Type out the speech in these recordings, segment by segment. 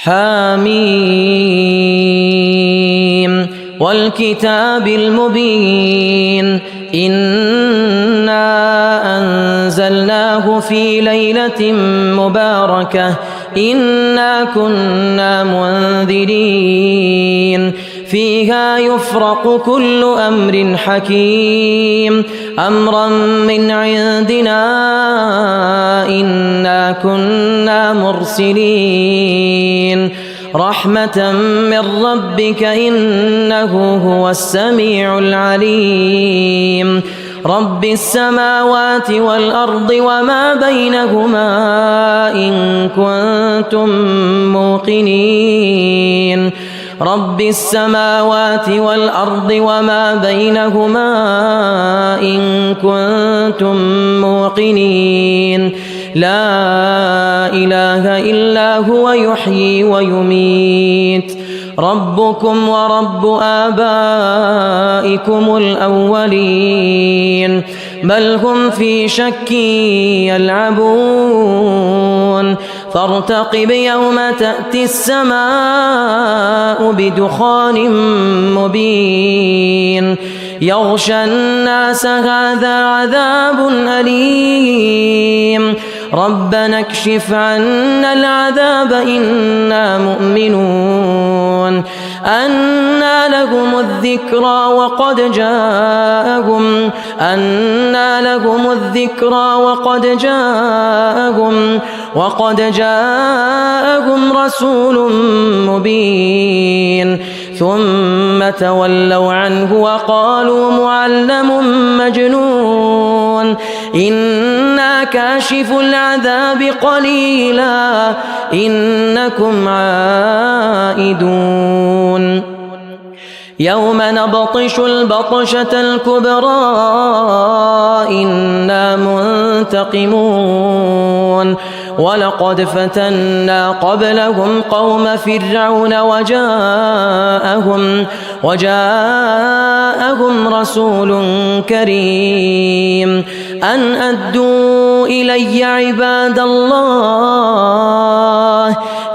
حميم والكتاب المبين إنا أنزلناه في ليلة مباركة إنا كنا منذرين فيها يفرق كل أمر حكيم أمرا من عندنا إنا كنا مرسلين رحمة من ربك إنه هو السميع العليم رب السماوات والأرض وما بينهما إن كنتم موقنين رب السماوات والأرض وما بينهما إن كنتم موقنين لا إله إلا هو يحيي ويميت ربكم ورب آبائكم الأولين بل هم في شك يلعبون فارتقب يوم تأتي السماء بدخان مبين يغشى الناس هذا عذاب أليم ربنا اكشف عنا العذاب إنا مؤمنون أنى لهم الذكرى وقد جاءهم رسول مبين ثم تولوا عنه وقالوا معلم مجنون إنا كاشف العذاب قليلا إنكم عائدون يوم نبطش البطشة الكبرى إنا منتقمون ولقد فتنا قبلهم قوم فرعون وجاءهم رسول كريم أن أدوا إلي عباد الله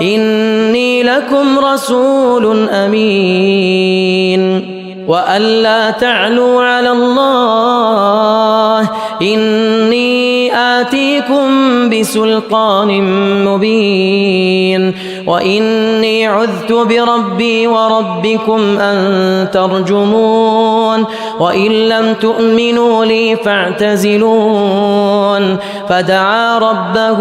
إني لكم رسول أمين وأن لا تعلوا على الله إني آتيكم بسلطان مبين وإني عذت بربي وربكم أن ترجمون وإن لم تؤمنوا لي فاعتزلون فدعا ربه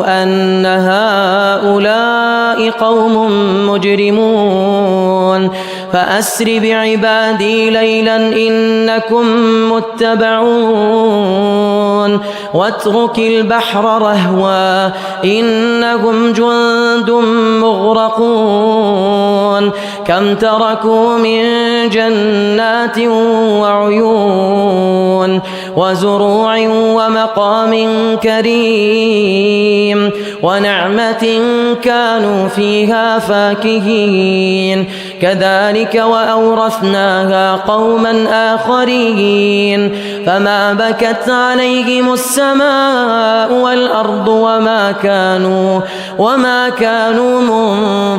أن هؤلاء قوم مجرمون فأسر بعبادي ليلا إنكم متبعون واترك البحر رهوا إنهم جند مغرقون كم تركوا من جنات وعيون وزروع ومقام كريم ونعمة كانوا فيها فاكهين كذلك وأورثناها قوما آخرين فما بكت عليهم السماء والأرض وما كانوا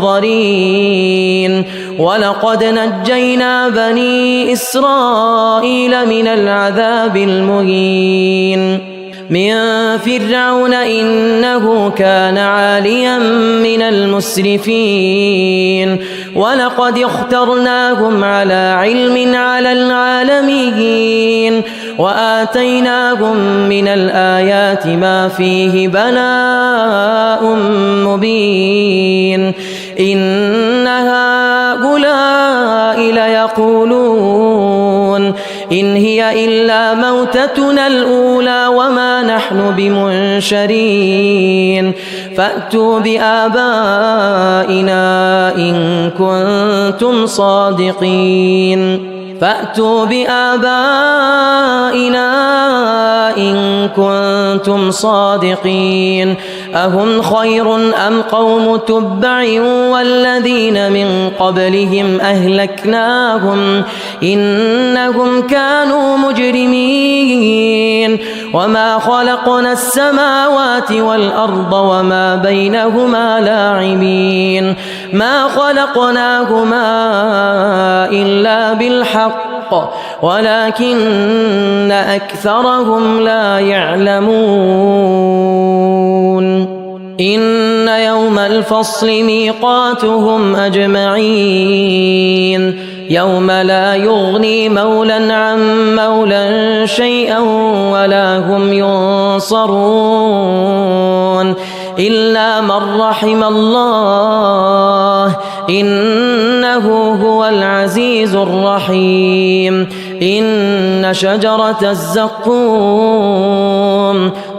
منظرين ولقد نجينا بني إسرائيل من العذاب المهين من فرعون إنه كان عاليا من المسرفين ولقد اخترناهم على علم على العالمين وآتيناهم من الآيات ما فيه بلاء مبين إن هؤلاء ليقولون إن هي إلا موتتنا الأولى وما نحن بمنشرين فأتوا بآبائنا إن كنتم صادقين أهم خير أم قوم تبع والذين من قبلهم أهلكناهم إنهم كانوا مجرمين وما خلقنا السماوات والأرض وما بينهما لاعبين ما خلقناهما إلا بالحق ولكن أكثرهم لا يعلمون إن يوم الفصل ميقاتهم أجمعين يوم لا يغني مولى عن مولى شيئا ولا هم ينصرون إلا من رحم الله إنه هو العزيز الرحيم إن شجرة الزقوم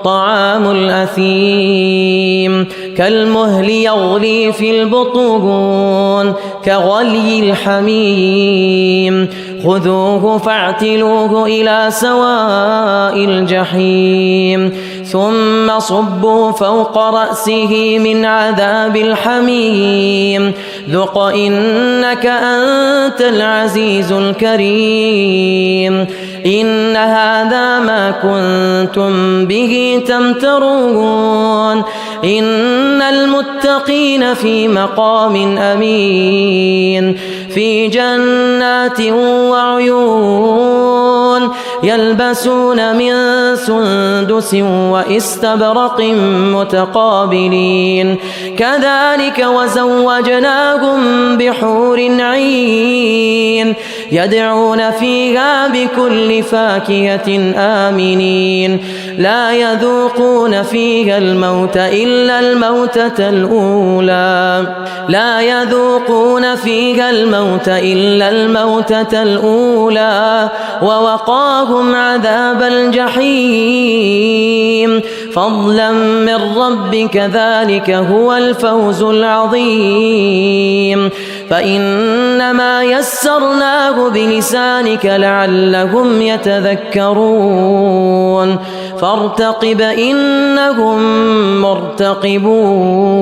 طعام الأثيم كالمهل يغلي في البطون كغلي الحميم خذوه فاعتلوه إلى سواء الجحيم ثم صبوا فوق رأسه من عذاب الحميم ذق إنك أنت العزيز الكريم إن هذا ما كنتم به تمترون إن المتقين في مقام أمين في جنات وعيون يلبسون من سندس واستبرق متقابلين كذلك وزوجناهم بحور عين يدعون فيها بكل فاكهة آمنين لا يذوقون فيها الموت إلا الموتة الأولى لا يذوقون فيها الموت إلا الموتة الأولى ووقاهم عذاب الجحيم فضلا من ربك ذلك هو الفوز العظيم فإنما يسرناه بلسانك لعلهم يتذكرون فارتقب إنهم مرتقبون